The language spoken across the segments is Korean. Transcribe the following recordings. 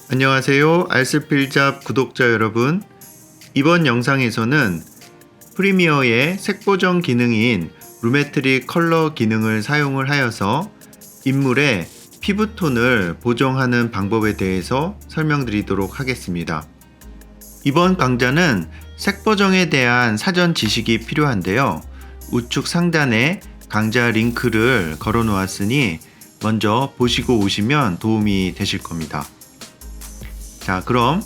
안녕하세요. 알쓸필잡 구독자 여러분. 이번 영상에서는 프리미어의 색보정 기능인 루메트릭 컬러 기능을 사용을 하여서 인물의 피부톤을 보정하는 방법에 대해서 설명드리도록 하겠습니다. 이번 강좌는 색보정에 대한 사전 지식이 필요한데요. 우측 상단에 강좌 링크를 걸어 놓았으니 먼저 보시고 오시면 도움이 되실 겁니다. 자, 그럼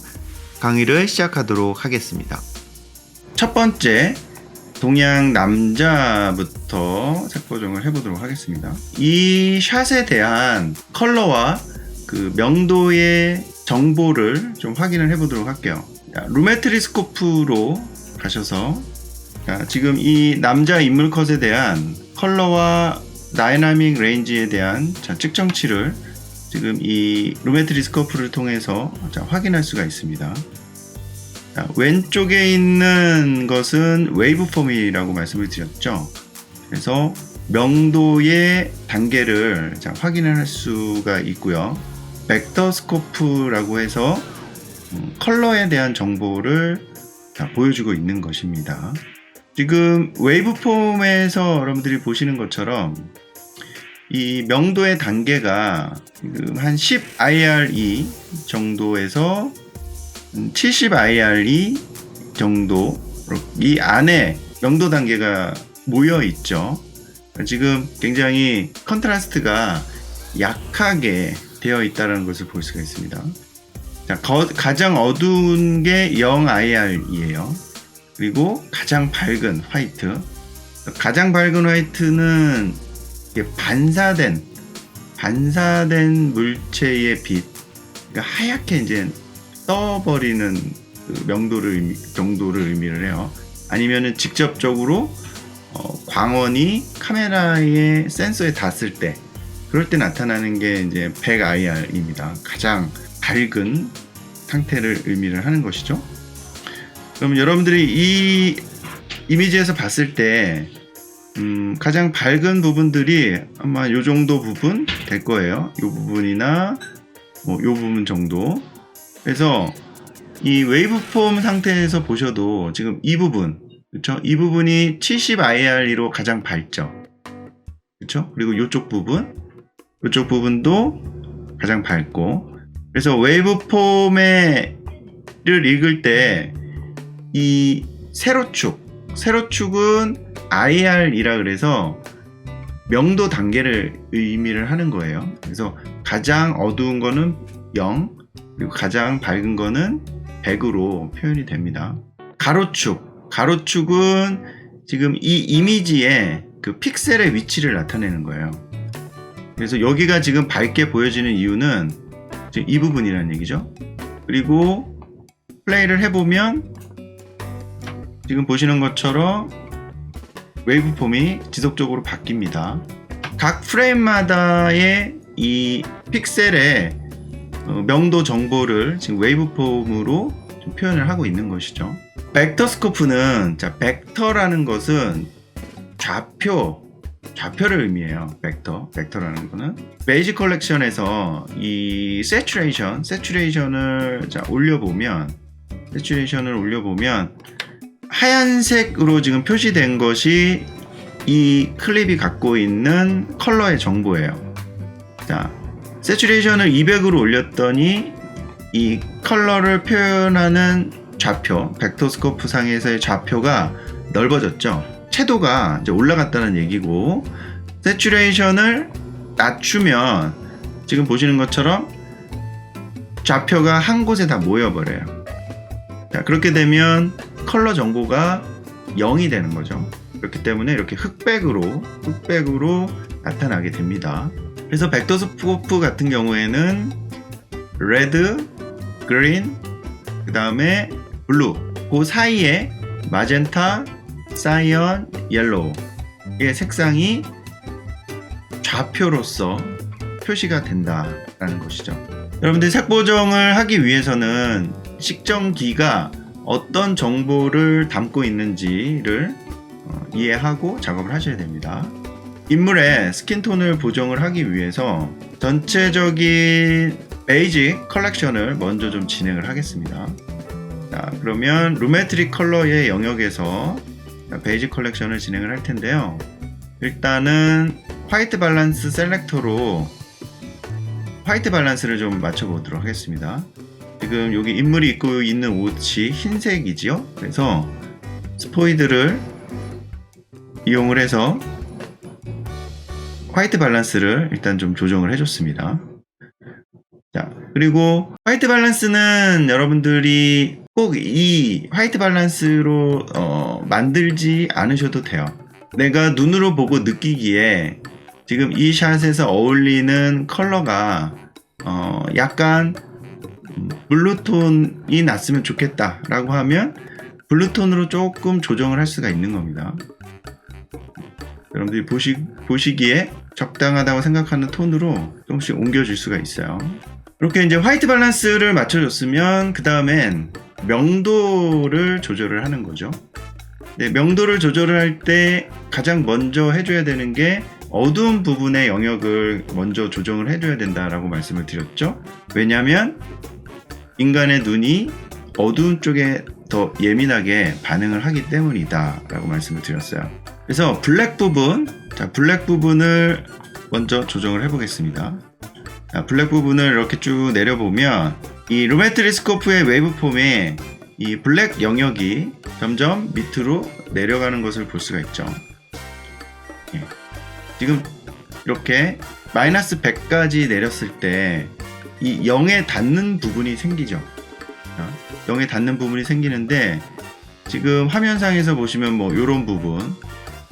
강의를 시작하도록 하겠습니다. 첫 번째, 동양 남자부터 색보정을 해보도록 하겠습니다. 이 샷에 대한 컬러와 그 명도의 정보를 좀 확인을 해보도록 할게요. 루메트릭 스코프로 가셔서 지금 이 남자 인물 컷에 대한 컬러와 다이나믹 레인지에 대한 측정치를 지금 이 루메트릭 스코프를 통해서 확인할 수가 있습니다. 왼쪽에 있는 것은 웨이브폼이라고 말씀을 드렸죠. 그래서 명도의 단계를 확인을 할 수가 있고요. 벡터 스코프라고 해서 컬러에 대한 정보를 보여주고 있는 것입니다. 지금 웨이브폼에서 여러분들이 보시는 것처럼 이 명도의 단계가 지금 한 10 IRE 정도에서 70 IRE 정도, 이 안에 명도 단계가 모여 있죠. 지금 굉장히 컨트라스트가 약하게 되어 있다는 것을 볼 수가 있습니다. 자, 가장 어두운 게 0 IR이에요. 그리고 가장 밝은 화이트. 가장 밝은 화이트는 반사된 물체의 빛, 그러니까 하얗게 이제 떠버리는 그 정도를 의미를 해요. 아니면은 직접적으로 광원이 카메라의 센서에 닿았을 때, 그럴 때 나타나는 게 이제 100 IR입니다. 가장 밝은 상태를 의미를 하는 것이죠. 그럼 여러분들이 이 이미지에서 봤을 때 가장 밝은 부분들이 아마 이 정도 부분 될 거예요. 이 부분이나 이 부분 정도. 그래서 이 웨이브폼 상태에서 보셔도 지금 이 부분, 그렇죠? 이 부분이 70 IRE로 가장 밝죠. 그렇죠? 그리고 이쪽 부분도 가장 밝고. 그래서 웨이브폼을 읽을 때 이 세로축은 IR이라 그래서 명도 단계를 의미를 하는 거예요. 그래서 가장 어두운 거는 0, 그리고 가장 밝은 거는 100으로 표현이 됩니다. 가로축은 지금 이 이미지의 그 픽셀의 위치를 나타내는 거예요. 그래서 여기가 지금 밝게 보여지는 이유는 지금 이 부분이라는 얘기죠. 그리고 플레이를 해보면 지금 보시는 것처럼 웨이브폼이 지속적으로 바뀝니다. 각 프레임마다의 이 픽셀의 명도 정보를 지금 웨이브폼으로 좀 표현을 하고 있는 것이죠. 벡터 스코프는, 벡터라는 것은 좌표를 의미해요. 벡터라는 거는 베이지 컬렉션에서 이 세츄레이션을 올려보면 하얀색으로 지금 표시된 것이 이 클립이 갖고 있는 컬러의 정보예요. 자, 세츄레이션을 200으로 올렸더니 이 컬러를 표현하는 좌표, 벡터스코프 상에서의 좌표가 넓어졌죠. 채도가 이제 올라갔다는 얘기고, 세츄레이션을 낮추면 지금 보시는 것처럼 좌표가 한 곳에 다 모여버려요. 자, 그렇게 되면 컬러 정보가 0이 되는 거죠. 그렇기 때문에 이렇게 흑백으로 나타나게 됩니다. 그래서 벡터스코프 같은 경우에는 레드, 그린, 그 다음에 블루, 그 사이에 마젠타, 사이언, 옐로우 의 색상이 좌표로서 표시가 된다라는 것이죠. 여러분들이 색보정을 하기 위해서는 식정기가 어떤 정보를 담고 있는지를 이해하고 작업을 하셔야 됩니다. 인물의 스킨톤을 보정을 하기 위해서 전체적인 베이지 컬렉션을 먼저 좀 진행을 하겠습니다. 자, 그러면 루메트릭 컬러의 영역에서 베이지 컬렉션을 진행을 할 텐데요. 일단은 화이트 밸런스 셀렉터로 화이트 밸런스를 좀 맞춰보도록 하겠습니다. 지금 여기 인물이 입고 있는 옷이 흰색이지요. 그래서 스포이드를 이용을 해서 화이트 밸런스를 일단 좀 조정을 해줬습니다. 자, 그리고 화이트 밸런스는 여러분들이 꼭 이 화이트 밸런스로 만들지 않으셔도 돼요. 내가 눈으로 보고 느끼기에 지금 이 샷에서 어울리는 컬러가 약간 블루톤이 났으면 좋겠다 라고 하면 블루톤으로 조금 조정을 할 수가 있는 겁니다. 여러분들이 보시기에 적당하다고 생각하는 톤으로 조금씩 옮겨줄 수가 있어요. 이렇게 이제 화이트 밸런스를 맞춰줬으면 그 다음엔 명도를 조절을 하는 거죠. 네, 명도를 조절을 할 때 가장 먼저 해줘야 되는 게 어두운 부분의 영역을 먼저 조정을 해줘야 된다라고 말씀을 드렸죠. 왜냐하면 인간의 눈이 어두운 쪽에 더 예민하게 반응을 하기 때문이다 라고 말씀을 드렸어요. 그래서 블랙 부분, 자, 블랙 부분을 먼저 조정을 해보겠습니다. 자, 블랙 부분을 이렇게 쭉 내려보면 이 루메트리 스코프의 웨이브폼에 이 블랙 영역이 점점 밑으로 내려가는 것을 볼 수가 있죠. 예. 지금 이렇게 마이너스 100까지 내렸을 때 이 0에 닿는 부분이 생기죠. 0에 닿는 부분이 생기는데 지금 화면상에서 보시면 뭐 이런 부분,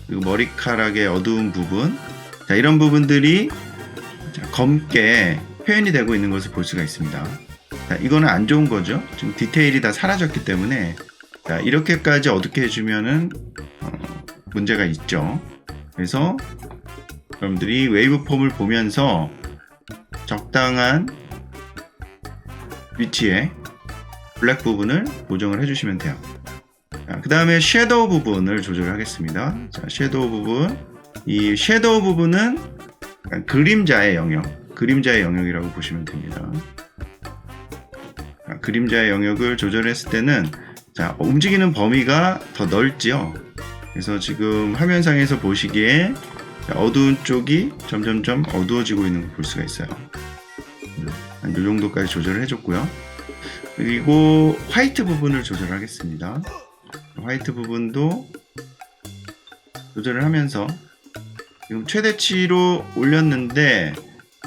그리고 머리카락의 어두운 부분, 자, 이런 부분들이 검게 표현이 되고 있는 것을 볼 수가 있습니다. 자, 이거는 안 좋은 거죠. 지금 디테일이 다 사라졌기 때문에 자, 이렇게까지 어둡게 해주면은 문제가 있죠. 그래서 여러분들이 웨이브폼을 보면서 적당한 위치에 블랙 부분을 고정을 해주시면 돼요. 그 다음에 섀도우 부분을 조절하겠습니다. 자, 섀도우 부분, 이 섀도우 부분은 그림자의 영역이라고 보시면 됩니다. 자, 그림자의 영역을 조절했을 때는 자, 움직이는 범위가 더 넓지요. 그래서 지금 화면상에서 보시기에 어두운 쪽이 점점점 어두워지고 있는 걸 볼 수가 있어요. 이 정도까지 조절을 해줬고요. 그리고 화이트 부분을 조절하겠습니다. 화이트 부분도 조절을 하면서 지금 최대치로 올렸는데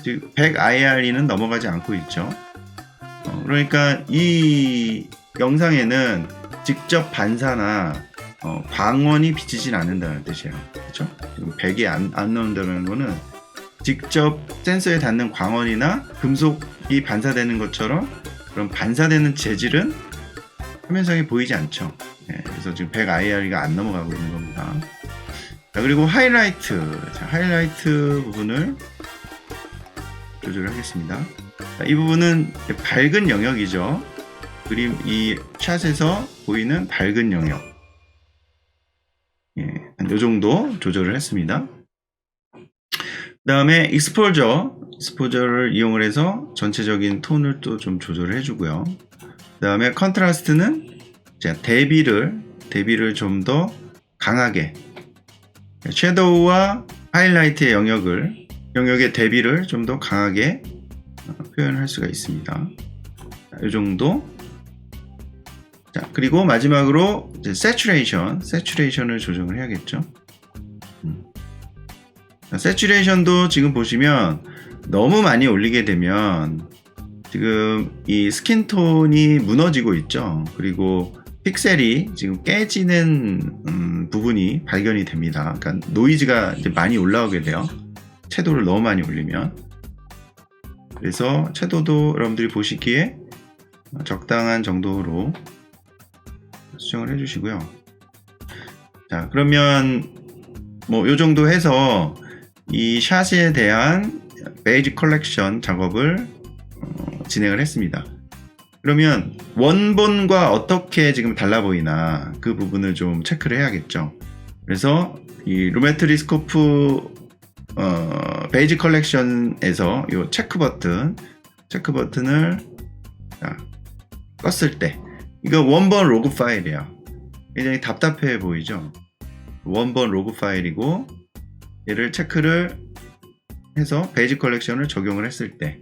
지금 100 IRE는 넘어가지 않고 있죠. 그러니까 이 영상에는 직접 반사나 광원이 비치진 않는다는 뜻이에요. 그렇죠? 지금 100이 안 나온다는 거는 직접 센서에 닿는 광원이나 금속이 반사되는 것처럼 그런 반사되는 재질은 화면상에 보이지 않죠. 네, 그래서 지금 100 IRE가 안 넘어가고 있는 겁니다. 자, 그리고 하이라이트, 자, 하이라이트 부분을 조절하겠습니다. 자, 이 부분은 밝은 영역이죠. 그림 이 샷에서 보이는 밝은 영역, 예, 이 정도 조절을 했습니다. 그 다음에 익스포저를 이용을 해서 전체적인 톤을 또 좀 조절을 해주고요. 그 다음에 컨트라스트는 대비를 좀 더 강하게, 섀도우와 하이라이트의 영역의 대비를 좀 더 강하게 표현할 수가 있습니다. 이 정도. 자, 그리고 마지막으로 이제 세츄레이션을 조정을 해야겠죠. 세츄레이션도 지금 보시면 너무 많이 올리게 되면 지금 이 스킨톤이 무너지고 있죠. 그리고 픽셀이 지금 깨지는 부분이 발견이 됩니다. 그러니까 노이즈가 이제 많이 올라오게 돼요. 채도를 너무 많이 올리면. 그래서 채도도 여러분들이 보시기에 적당한 정도로 수정을 해주시고요. 자, 그러면 뭐 요 정도 해서 이 샷에 대한 베이지 컬렉션 작업을 진행을 했습니다. 그러면 원본과 어떻게 지금 달라 보이나 그 부분을 좀 체크를 해야겠죠. 그래서 이 루메트리 스코프 베이지 컬렉션에서 이 체크 버튼 체크 버튼을 껐을 때 이거 원본 로그 파일이에요. 굉장히 답답해 보이죠? 원본 로그 파일이고 얘를 체크를 해서 베이직 컬렉션을 적용을 했을 때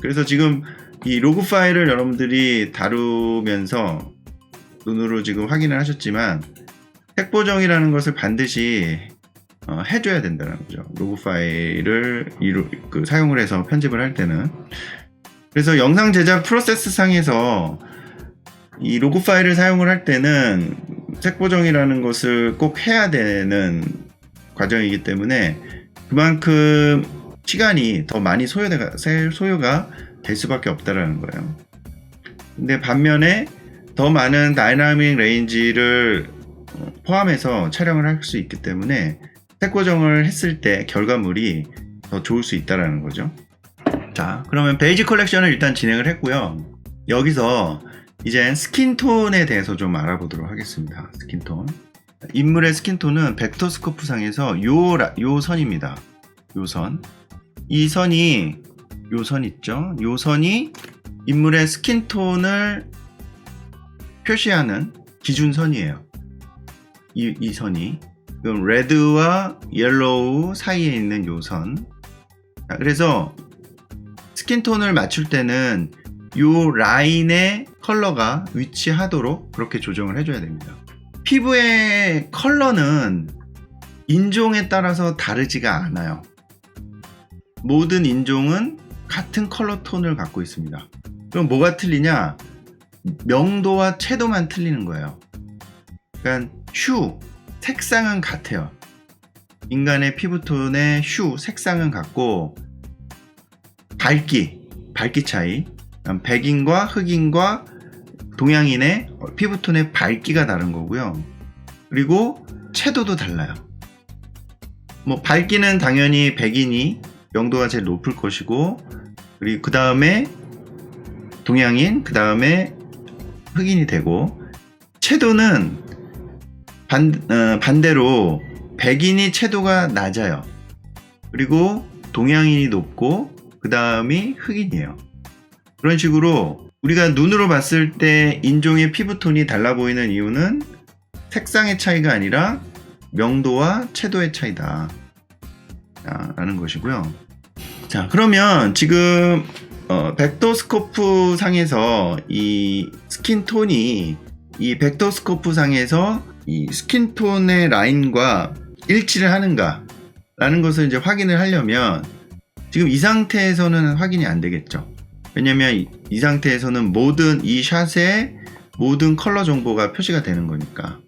그래서 지금 이 로그 파일을 여러분들이 다루면서 눈으로 지금 확인을 하셨지만 색보정이라는 것을 반드시 해줘야 된다는 거죠. 로그 파일을 사용을 해서 편집을 할 때는. 그래서 영상 제작 프로세스 상에서 이 로그 파일을 사용을 할 때는 색보정이라는 것을 꼭 해야 되는 과정이기 때문에 그만큼 시간이 더 많이 소요가 될 수밖에 없다라는 거예요. 근데 반면에 더 많은 다이나믹 레인지를 포함해서 촬영을 할 수 있기 때문에 색보정을 했을 때 결과물이 더 좋을 수 있다라는 거죠. 자, 그러면 베이직 컬렉션을 일단 진행을 했고요. 여기서 이제 스킨톤에 대해서 좀 알아보도록 하겠습니다. 스킨톤. 인물의 스킨톤은 벡터스코프 상에서 요 선입니다. 요 선. 이 선이 요 선 있죠? 요 선이 인물의 스킨톤을 표시하는 기준선이에요. 이 선이. 그럼 레드와 옐로우 사이에 있는 요 선. 그래서 스킨톤을 맞출 때는 요 라인의 컬러가 위치하도록 그렇게 조정을 해줘야 됩니다. 피부의 컬러는 인종에 따라서 다르지가 않아요. 모든 인종은 같은 컬러 톤을 갖고 있습니다. 그럼 뭐가 틀리냐? 명도와 채도만 틀리는 거예요. 그러니까 색상은 같아요. 인간의 피부톤의 색상은 같고 밝기 차이, 백인과 흑인과 동양인의 피부톤의 밝기가 다른 거고요. 그리고 채도도 달라요. 뭐 밝기는 당연히 백인이 명도가 제일 높을 것이고, 그리고 그 다음에 동양인, 그 다음에 흑인이 되고, 채도는 반대로 백인이 채도가 낮아요. 그리고 동양인이 높고 그 다음이 흑인이에요. 그런 식으로 우리가 눈으로 봤을 때 인종의 피부톤이 달라 보이는 이유는 색상의 차이가 아니라 명도와 채도의 차이다 라는 것이고요. 자, 그러면 지금 벡터스코프 상에서 이 스킨톤이 이 벡터스코프 상에서 이 스킨톤의 라인과 일치를 하는가 라는 것을 이제 확인을 하려면 지금 이 상태에서는 확인이 안 되겠죠. 왜냐면 이 상태에서는 이 샷의 모든 컬러 정보가 표시가 되는 거니까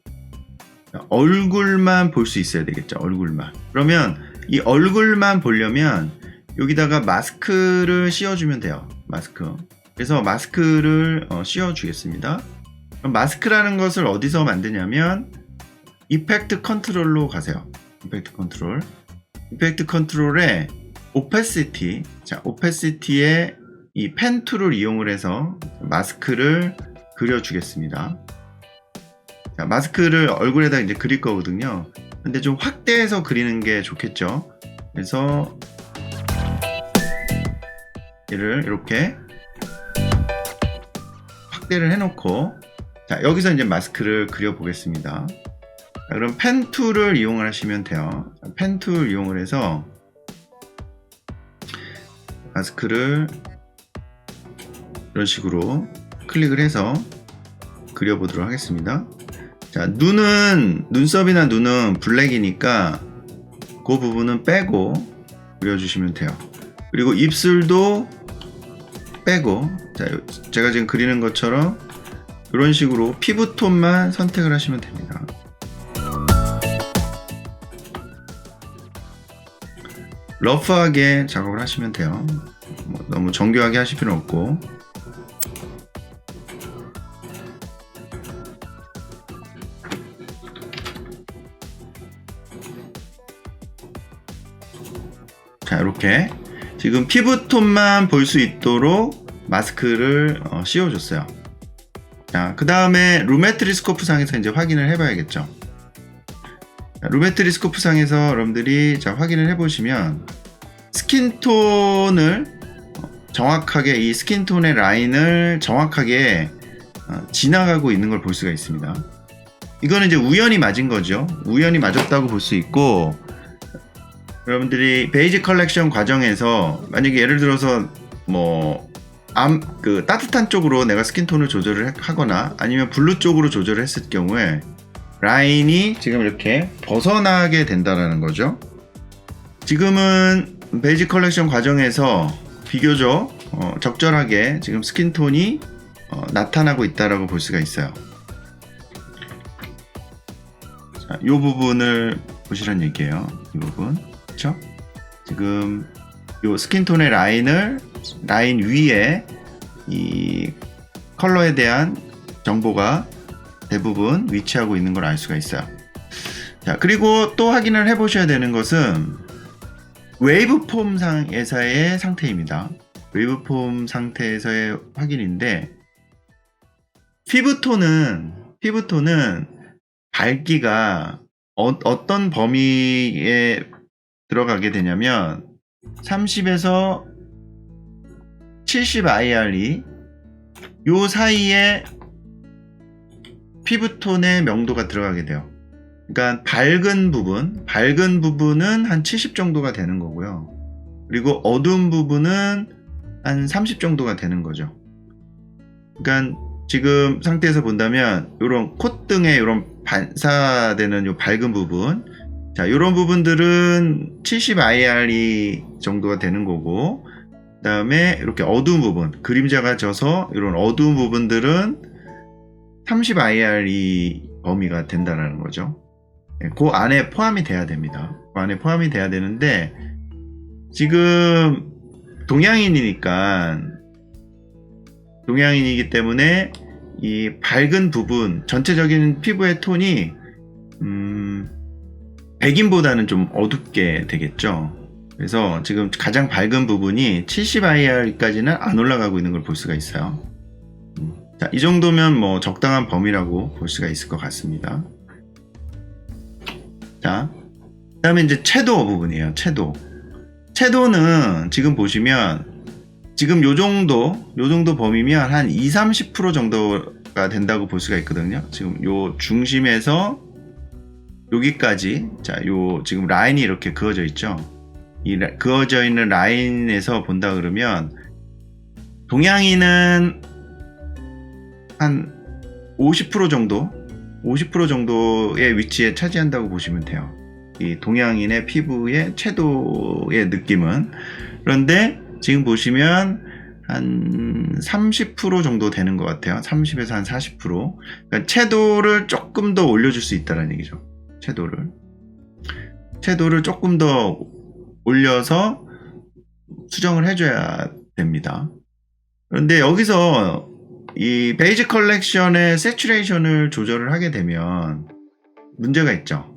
얼굴만 볼 수 있어야 되겠죠. 얼굴만. 그러면 이 얼굴만 보려면 여기다가 마스크를 씌워주면 돼요. 마스크. 그래서 마스크를 씌워주겠습니다. 그럼 마스크라는 것을 어디서 만드냐면 이펙트 컨트롤로 가세요. 이펙트 컨트롤. 이펙트 컨트롤에 오패시티. 자, 오패시티에 이 펜 툴을 이용을 해서 마스크를 그려주겠습니다. 자, 마스크를 얼굴에다 이제 그릴 거거든요. 근데 좀 확대해서 그리는 게 좋겠죠. 그래서 얘를 이렇게 확대를 해놓고, 자, 여기서 이제 마스크를 그려보겠습니다. 자, 그럼 펜 툴을 이용을 하시면 돼요. 펜 툴 이용을 해서 마스크를 이런 식으로 클릭을 해서 그려보도록 하겠습니다. 자, 눈썹이나 눈은 블랙이니까 그 부분은 빼고 그려주시면 돼요. 그리고 입술도 빼고, 자, 제가 지금 그리는 것처럼 이런 식으로 피부톤만 선택을 하시면 됩니다. 러프하게 작업을 하시면 돼요. 너무 정교하게 하실 필요는 없고. 자, 이렇게 지금 피부톤만 볼 수 있도록 마스크를 씌워줬어요. 자, 그 다음에 루메트리스코프 상에서 이제 확인을 해봐야겠죠. 자, 루메트리스코프 상에서 여러분들이 자, 확인을 해보시면 스킨톤을 정확하게 이 스킨톤의 라인을 정확하게 지나가고 있는 걸 볼 수가 있습니다. 이거는 이제 우연히 맞은 거죠. 우연히 맞았다고 볼 수 있고, 여러분들이 베이지 컬렉션 과정에서 만약에 예를 들어서 그 따뜻한 쪽으로 내가 스킨톤을 조절을 하거나 아니면 블루 쪽으로 조절을 했을 경우에 라인이 지금 이렇게 벗어나게 된다는 거죠. 지금은 베이지 컬렉션 과정에서 비교적 적절하게 지금 스킨톤이 나타나고 있다라고 볼 수가 있어요. 자, 이 부분을 보시란 얘기예요. 이 부분, 그렇죠? 지금 이 스킨톤의 라인 위에 이 컬러에 대한 정보가 대부분 위치하고 있는 걸 알 수가 있어요. 자, 그리고 또 확인을 해 보셔야 되는 것은 웨이브폼 상에서의 상태입니다. 웨이브폼 상태에서의 확인인데, 피브톤은 밝기가 어떤 범위에 들어가게 되냐면 30에서 70 IRE 요 사이에 피부톤의 명도가 들어가게 돼요. 그러니까 밝은 부분은 한 70 정도가 되는 거고요. 그리고 어두운 부분은 한 30 정도가 되는 거죠. 그러니까 지금 상태에서 본다면 이런 콧등에 이런 반사되는 요 밝은 부분, 자, 이런 부분들은 70 IRE 정도가 되는 거고, 그 다음에 이렇게 어두운 부분, 그림자가 져서 이런 어두운 부분들은 30 IRE 범위가 된다는 거죠. 그 안에 포함이 돼야 됩니다. 그 안에 포함이 돼야 되는데, 지금 동양인이기 때문에 이 밝은 부분, 전체적인 피부의 톤이 백인보다는 좀 어둡게 되겠죠. 그래서 지금 가장 밝은 부분이 70 IR까지는 안 올라가고 있는 걸 볼 수가 있어요. 자, 이 정도면 적당한 범위라고 볼 수가 있을 것 같습니다. 자, 그 다음에 이제 채도 부분이에요. 채도는 지금 보시면 지금 요 정도 범위면 한 20-30% 정도가 된다고 볼 수가 있거든요. 지금 요 중심에서 여기까지, 자, 요 지금 라인이 이렇게 그어져 있죠. 이 그어져 있는 라인에서 본다 그러면 동양인은 한 50% 정도의 위치에 차지한다고 보시면 돼요. 이 동양인의 피부의 채도의 느낌은. 그런데 지금 보시면 한 30% 정도 되는 것 같아요. 30에서 한 40%. 그러니까 채도를 조금 더 올려줄 수 있다는 얘기죠. 채도를 조금 더 올려서 수정을 해줘야 됩니다. 그런데 여기서 이 베이지 컬렉션의 세츄레이션을 조절을 하게 되면 문제가 있죠.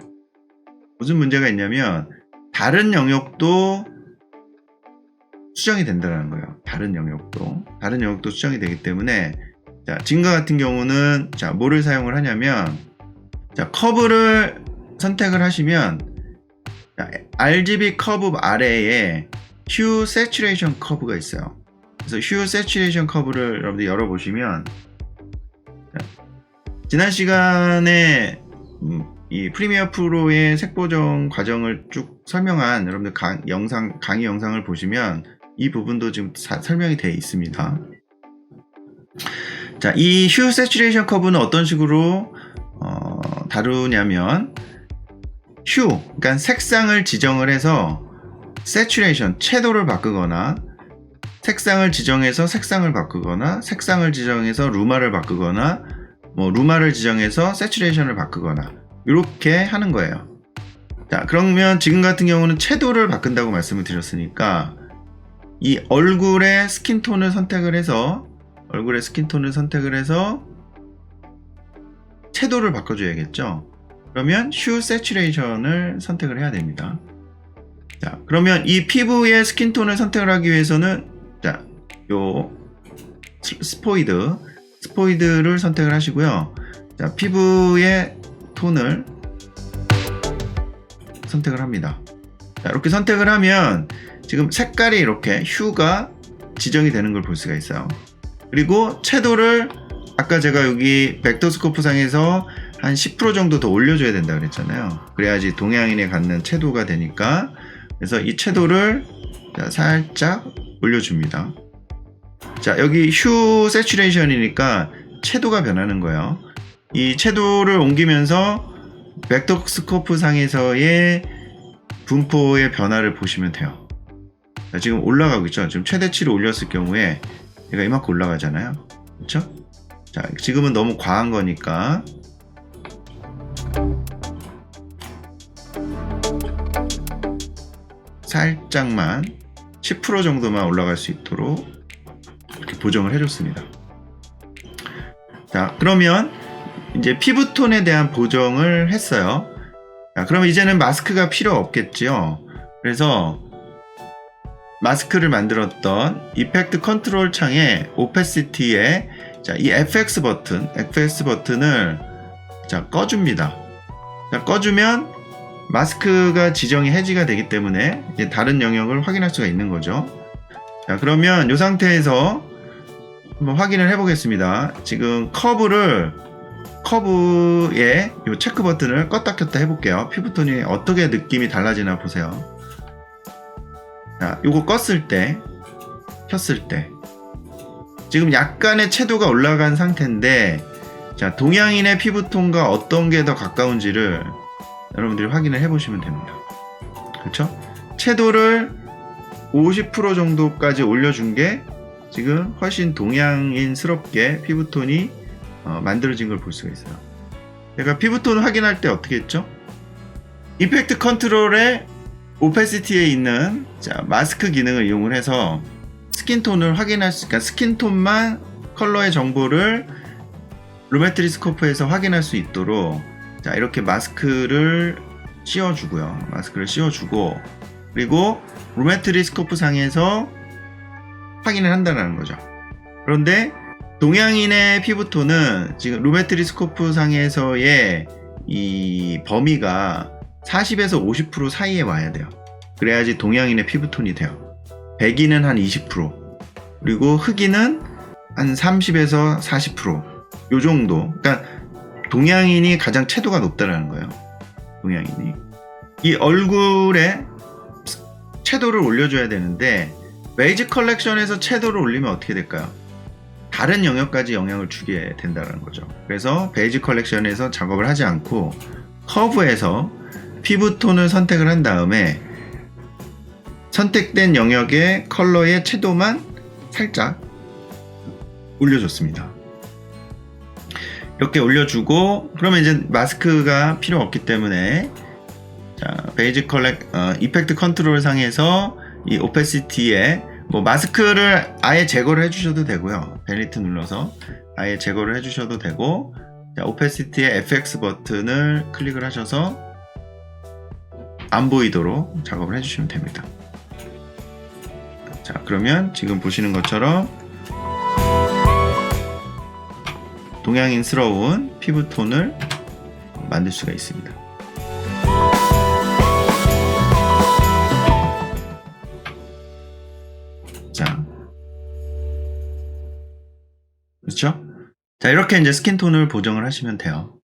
무슨 문제가 있냐면 다른 영역도 수정이 된다는 거예요. 다른 영역도 수정이 되기 때문에, 자, 지금과 같은 경우는, 자, 뭐를 사용을 하냐면, 자, 커브를 선택을 하시면, 자, RGB 커브 아래에 휴 세츄레이션 커브가 있어요. 그래서 휴 세츄레이션 커브를 여러분들 열어보시면, 자, 지난 시간에 이 프리미어 프로의 색보정 과정을 쭉 설명한 여러분들 강의 영상을 보시면 이 부분도 지금 설명이 되어 있습니다. 자, 이 휴 세츄레이션 커브는 어떤 식으로 다루냐면, 그러니까 색상을 지정을 해서 세츄레이션, 채도를 바꾸거나, 색상을 지정해서 색상을 바꾸거나, 색상을 지정해서 루마를 바꾸거나, 루마를 지정해서 세츄레이션을 바꾸거나, 이렇게 하는 거예요. 자, 그러면 지금 같은 경우는 채도를 바꾼다고 말씀을 드렸으니까 이 얼굴의 스킨톤을 선택을 해서 채도를 바꿔줘야겠죠. 그러면 휴 세츄레이션을 선택을 해야 됩니다. 자, 그러면 이 피부의 스킨톤을 선택을 하기 위해서는, 자, 요 스포이드를 선택을 하시고요. 자, 피부의 톤을 선택을 합니다. 자, 이렇게 선택을 하면 지금 색깔이 이렇게 휴가 지정이 되는 걸 볼 수가 있어요. 그리고 채도를 아까 제가 여기 벡터스코프 상에서 한 10% 정도 더 올려줘야 된다 그랬잖아요. 그래야지 동양인에 갖는 채도가 되니까. 그래서 이 채도를 살짝 올려줍니다. 자, 여기 휴 세츄레이션이니까 채도가 변하는 거예요. 이 채도를 옮기면서 벡터스코프 상에서의 분포의 변화를 보시면 돼요. 자, 지금 올라가고 있죠. 지금 최대치를 올렸을 경우에 얘가 이만큼 올라가잖아요. 그렇죠? 자, 지금은 너무 과한 거니까 살짝만 10% 정도만 올라갈 수 있도록 이렇게 보정을 해줬습니다. 자, 그러면 이제 피부톤에 대한 보정을 했어요. 자, 그러면 이제는 마스크가 필요 없겠죠. 그래서 마스크를 만들었던 이펙트 컨트롤 창의 오페시티에 자, 이 FX 버튼을 자, 꺼줍니다. 자, 꺼주면 마스크가 지정이 해지가 되기 때문에 이제 다른 영역을 확인할 수가 있는 거죠. 자, 그러면 이 상태에서 한번 확인을 해보겠습니다. 지금 커브에 이 체크 버튼을 껐다 켰다 해볼게요. 피부톤이 어떻게 느낌이 달라지나 보세요. 자, 요거 껐을 때, 켰을 때 지금 약간의 채도가 올라간 상태인데, 자, 동양인의 피부톤과 어떤 게 더 가까운지를 여러분들이 확인을 해보시면 됩니다. 그렇죠? 채도를 50% 정도까지 올려준 게 지금 훨씬 동양인스럽게 피부톤이 만들어진 걸 볼 수가 있어요. 제가 피부톤을 확인할 때 어떻게 했죠? 이펙트 컨트롤의 오페시티에 있는 자, 마스크 기능을 이용을 해서 스킨톤을 확인할 수, 그러니까 스킨톤만 컬러의 정보를 루메트리스코프에서 확인할 수 있도록 자, 이렇게 마스크를 씌워주고요. 마스크를 씌워주고, 그리고 루메트리스코프 상에서 확인을 한다는 거죠. 그런데 동양인의 피부톤은 지금 루메트리스코프 상에서의 이 범위가 40에서 50% 사이에 와야 돼요. 그래야지 동양인의 피부톤이 돼요. 백인은 한 20%, 그리고 흑인은 한 30에서 40%, 요 정도. 그러니까 동양인이 가장 채도가 높다라는 거예요. 동양인이. 이 얼굴에 채도를 올려줘야 되는데, 베이지 컬렉션에서 채도를 올리면 어떻게 될까요? 다른 영역까지 영향을 주게 된다는 거죠. 그래서 베이지 컬렉션에서 작업을 하지 않고 커브에서 피부톤을 선택을 한 다음에 선택된 영역의 컬러의 채도만 살짝 올려줬습니다. 이렇게 올려주고, 그러면 이제 마스크가 필요 없기 때문에 자, 이펙트 컨트롤 상에서 이 오페시티에 뭐 마스크를 아예 제거를 해주셔도 되고요. 베니트 눌러서 아예 제거를 해주셔도 되고, 자, 오페시티의 FX 버튼을 클릭을 하셔서 안 보이도록 작업을 해주시면 됩니다. 자, 그러면 지금 보시는 것처럼 동양인스러운 피부톤을 만들 수가 있습니다. 자, 그렇죠? 자, 이렇게 이제 스킨톤을 보정을 하시면 돼요.